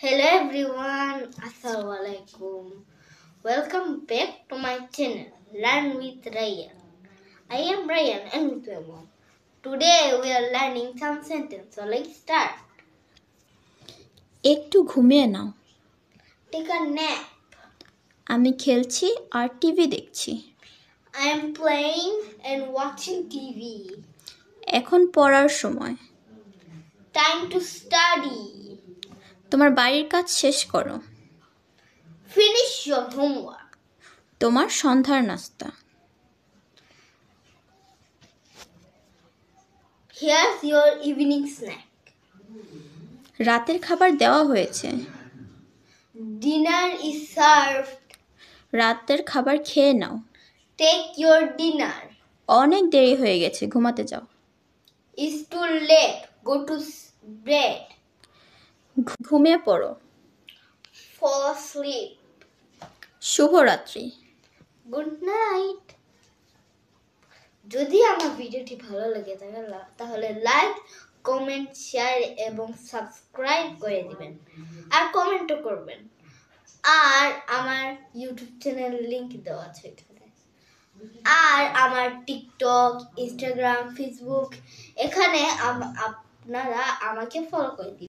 Hello everyone, Assalamualaikum. Welcome back to my channel, Learn with Ryan. I am Ryan and with my mom. Today we are learning some sentences, so let's start. একটু ঘুমিয়ে নাও। Take a nap. আমি খেলছি আর TV দেখছি। I am playing and watching TV. এখন পড়ার সময়। Time to study. তোমার বাড়ির কাজ শেষ করো। Finish your homework. তোমার সন্ধ্যার নাস্তা। Here's your evening snack. রাতের খাবার দেওয়া হয়েছে। Dinner is served. রাতের খাবার খেয়ে নাও। Take your dinner. অনেক দেরি হয়ে গেছে, ঘুমাতে যাও। It's too late. Go to bed. ঘুমিয়ে পড়ো। Fall asleep. শুভরাত্রি। Good night. যদি আমার ভিডিওটি ভালো লাগে তাহলে লাইক, কমেন্ট, শেয়ার এবং সাবস্ক্রাইব করে দিবেন আর কমেন্টও করবেন। আর আমার ইউটিউব চ্যানেল লিংক দেওয়া আছে এখানে। আর আমার টিকটক, ইনস্টাগ্রাম, ফেসবুক এখানে আপনারা আমাকে ফলো করে দিন।